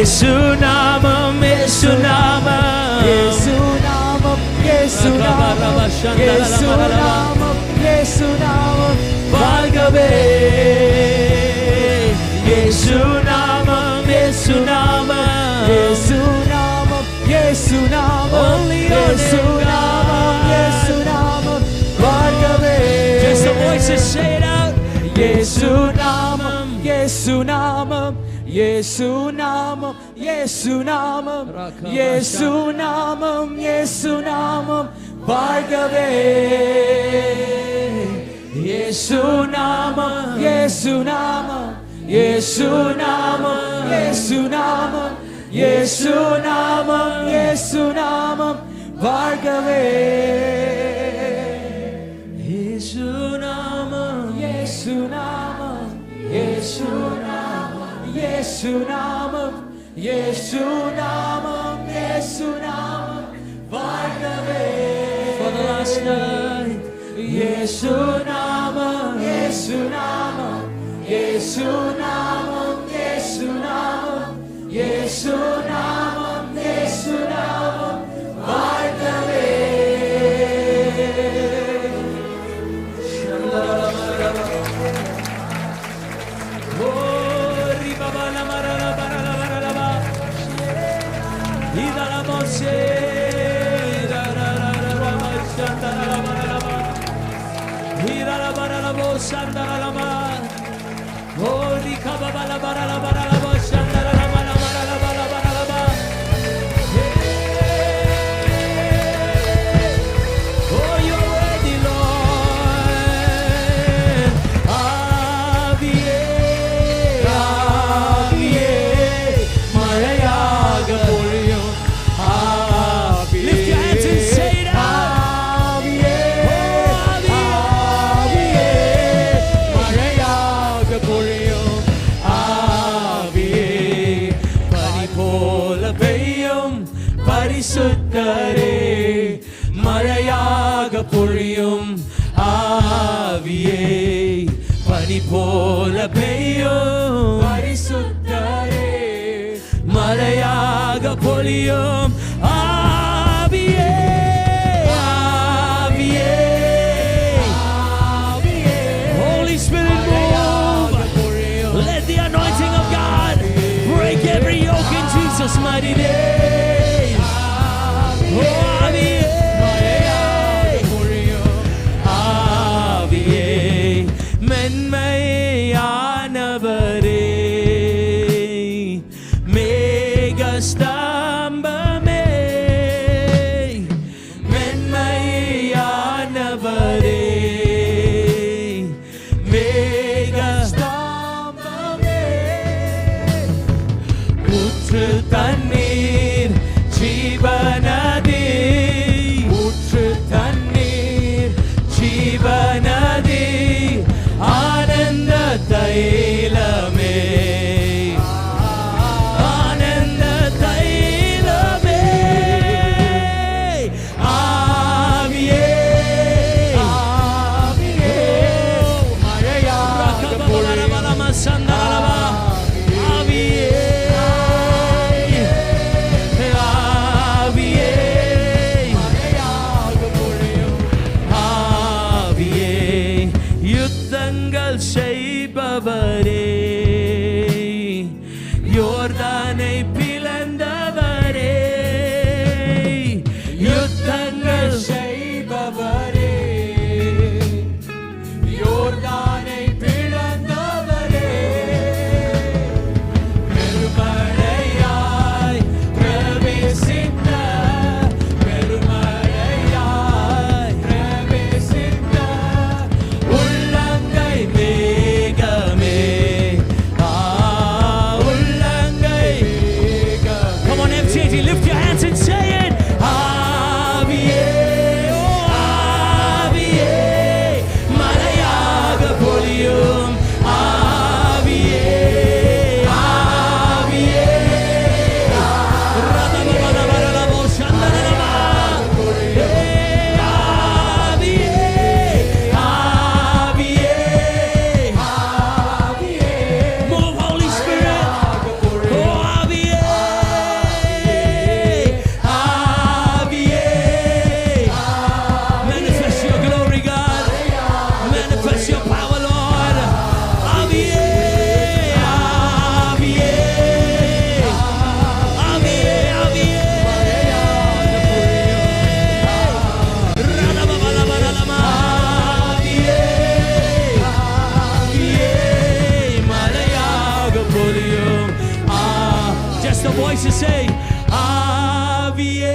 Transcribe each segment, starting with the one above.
இயேசு நாமம் இயேசு நாமம் இயேசு நாமம் இயேசு நாமம் இயேசு நாமம் இயேசு நாமம் வாழ்கவே இயேசு நாமம் இயேசு நாமம் இயேசு நாமம் இயேசு நாமம் இயேசு நாமம் இயேசு நாமம் வாழ்கவே. Just the voices say it out. இயேசு நாமம் இயேசு நாமம் இயேசு நாமம் இயேசு நாமம் இயேசு நாமம் இயேசு நாமம் வாழ்கவே. இயேசு நாமம் இயேசு நாமம் இயேசு நாமம் இயேசு நாமம் இயேசு நாமம் இயேசு நாமம் வாழ்கவே. இயேசு நாமம் இயேசு நாமம் இயேசு நாமம் இயேசு நாமம் இயேசு நாமம் இயேசு நாமம் வாழ்கவே. for the last night. இயேசு நாமம் இயேசு நாமம் இயேசு நாமம் இயேசு நாமம் இயேசு நாமம் இயேசு நாமம் வாழ்கவே. பரிசுத்தரே மழையாக பொழியும் ஆவியே பனி போல பெய்யும் பரிசுத்தரே மழையாக பொழியும் ஆவியே ஆவியே ஆவியே. Holy Spirit move. Let the anointing of God break every yoke in Jesus' mighty name. மென்மையானவரே மேகஸ்தம்பமே voices say, ஆவியே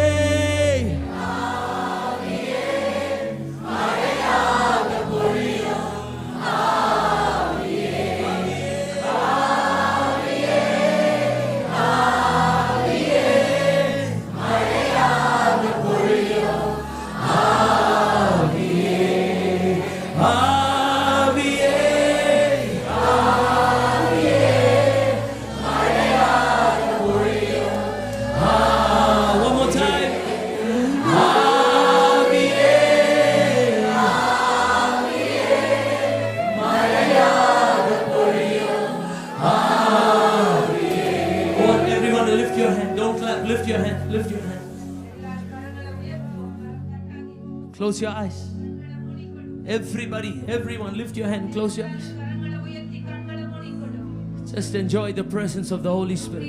Lift your hand. Lift your hand. Close your eyes. Everybody, everyone, lift your hand. Close your eyes. Just enjoy the presence of the Holy Spirit.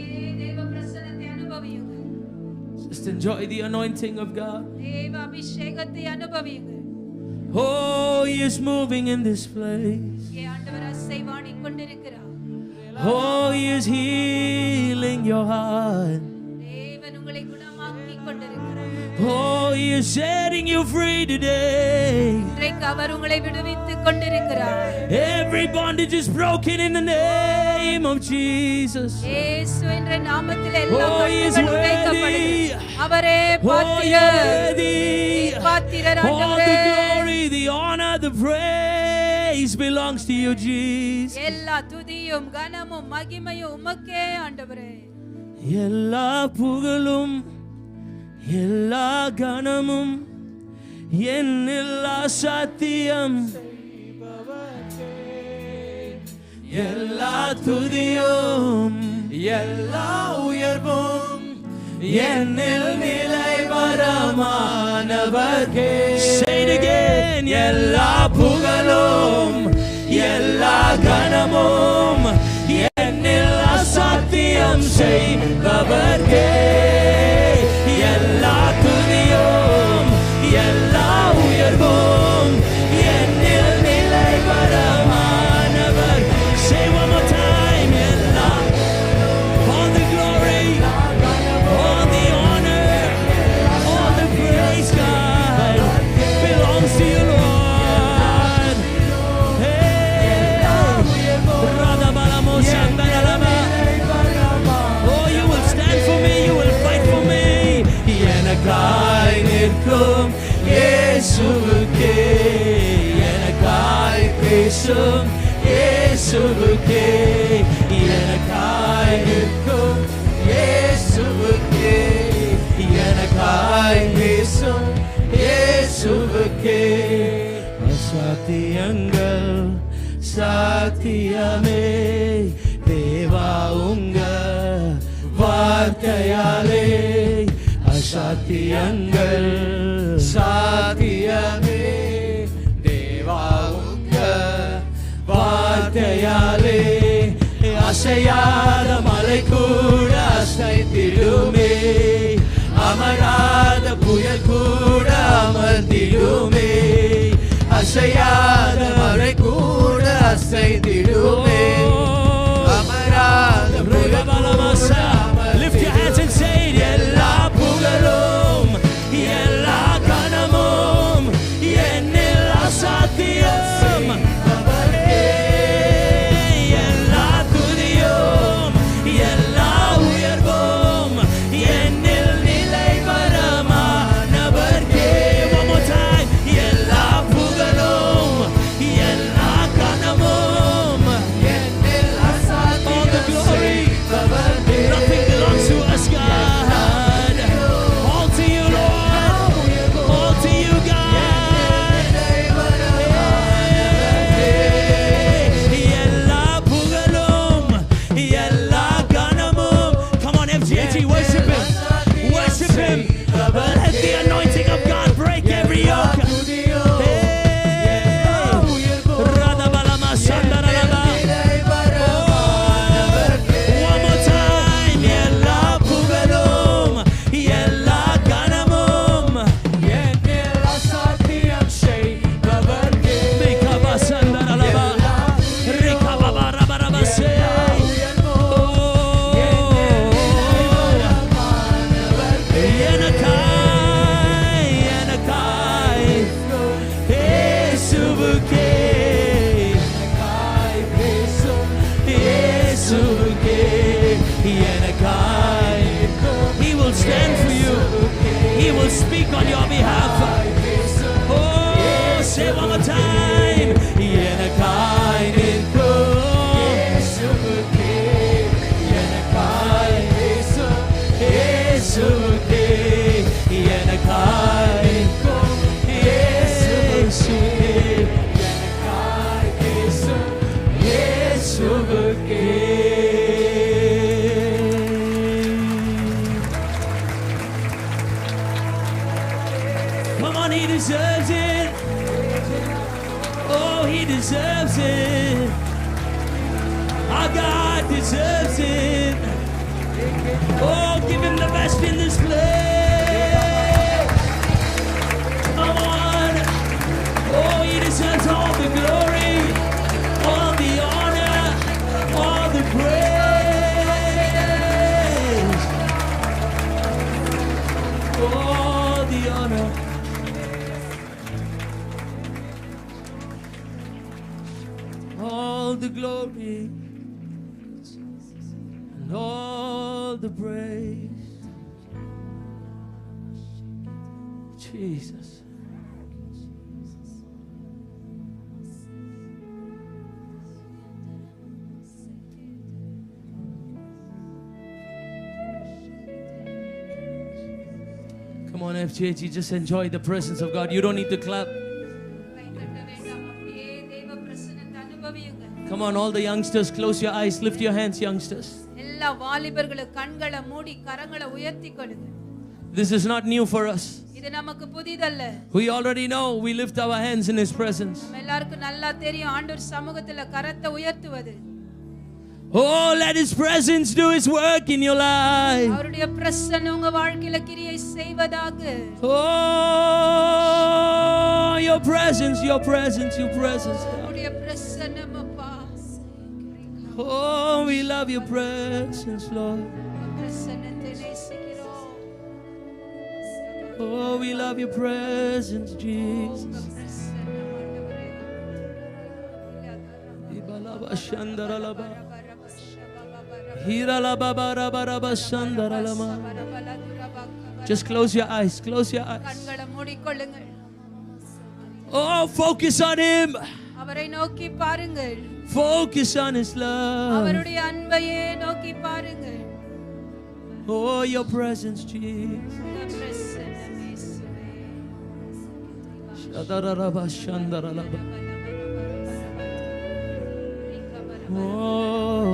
Just enjoy the anointing of God. Oh, He is moving in this place. Oh, He is healing your heart. Oh, He is setting you free today. Every bondage is broken in the name of Jesus. Oh, He is worthy. Oh, you're worthy. All the glory, the honor, the praise belongs to you, Jesus. எல்லா புகழும் எல்லா கணமும் என்னில்லா சத்தியம் எல்லா துதியும் எல்லா உயர்வும் என்னில் நிலை வரமானவர்க்கே. Say it again. எல்லா புகழும் எல்லா கணமும் என்னில்லா சத்தியம் செய்பவர்க்கே. எல்லா துதியும் எல்லா உயர்வும் என்னில் நிலை வரமானவர். Say one more time. எல்லா all the glory, all the honor, all the praise, God, belongs to you, Lord. Hey, Radhabalamo Shandarama. Oh, you will stand for me, you will fight for me. எனக்காய் நிற்கும் இயேசுவுக்கே, எனக்காய் பேசும் இயேசுவுக்கே, எனக்காய் நிற்கும் இயேசுவுக்கே, எனக்காய் பேசும் இயேசுவுக்கே. அசாத்தியங்கள் சாத்தியமே தேவா உங்க வார்த்தையாலே. அசாத்தியங்கள் சாத்தியமே தேவா உங்க வார்த்தையாலே. அசையாத மலை கூட அசைத்திடுமே, அமராத புயல் கூட அமர்ந்திடுமே. அசையாத மலை கூட அசைத்திடுமே, அமராத புயல் கூட அமர்ந்திடுமே. Lift your hands and say it. எல்லா புகழும் எல்லா கணமும் என்னில் அசாத்தியம் அவரே. எல்லா துதியும் எல்லா உயர்வும் என்னில் நிலை வரமானவர்க்கே. One more time. எல்லா புகழும் எல்லா கணமும் என்னில் இயேசுவுக்கே எனக்காய். He will stand for you. He will speak on your behalf. Oh, say one more time. எனக்காய் நிற்கும் இயேசுவுக்கே எனக்காய். இயேசுவுக்கே எனக்காய் நிற்கும் இயேசுவுக்கே எனக்காய். இயேசுவுக்கே. Come on, he deserves it. Oh, he deserves it. Our God deserves it. Oh, give him the best in this place. Come on. Oh, he deserves all the glory, all the honor, all the praise. All the honor. All the glory and all the praise. Jesus. Come on, FJG, just enjoy the presence of God. You don't need to clap. Come on, all the youngsters, close your eyes, lift your hands, youngsters. எல்லா வாலிபர்களும் கண்களை மூடி கரங்களை உயர்த்தி கொடுங்க. This is not new for us. இது நமக்கு புதிதல்ல. We already know we lift our hands in his presence. நம்ம எல்லாருக்கும் நல்லா தெரியும் ஆண்டவர் சமூகத்துல கரத்தை உயர்த்துவது. Oh, let his presence do his work in your life. அவருடைய பிரசன்னம் உங்க வாழ்க்கையில கிரியை செய்வதாக. Oh, your presence, your presence, your presence. அவருடைய பிரசன்னம் அப்பா. Oh, we love your presence, Lord. பிரசன்னத்தை நேசிக்கிறோம். Oh, we love your presence, Jesus. Ibalaba shandaralaba. Hiralaba baraba shandaralama. Just close your eyes, close your eyes. கண்களை மூடிக்கொள்ளுங்கள். Oh, focus on him. அவரை நோக்கி பாருங்கள். Focus on his love. அவருடைய அன்பையே நோக்கி பாருங்கள். Oh, your presence, Jesus. பிரசன்னம் இயேசுவே. Shadaralaba shandaralaba. Oh,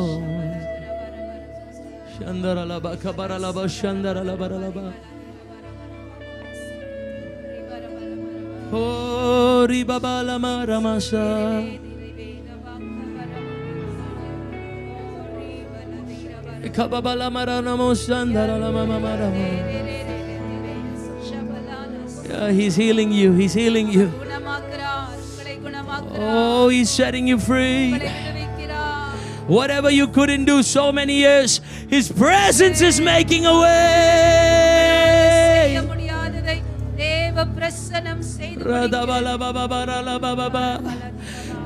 shandaralaba kabaralaba shandaralaba. Oh, ribabala ramasa. Kababala maranamo shandaralama marama. Yeah, he's healing you. He's healing you. Oh, he's setting you free. Whatever you couldn't do so many years, his presence is making a way.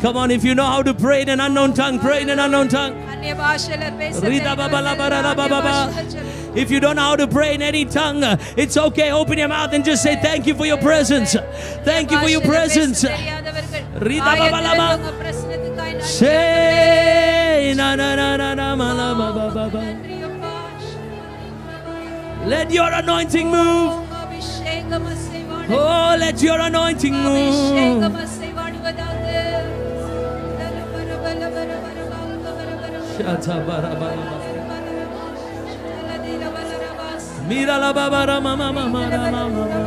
Come on, if you know how to pray in an unknown tongue, pray in an unknown tongue. If you don't know how to pray in any tongue, it's okay. Open your mouth and just say thank you for your presence. Thank you for your presence. Say na na na na na ma la ba ba ba ba. Let your anointing move. Oh, let your anointing move. Shata bara bara. Mira la ba ba ra ma ma ma ma ra ma ma ma.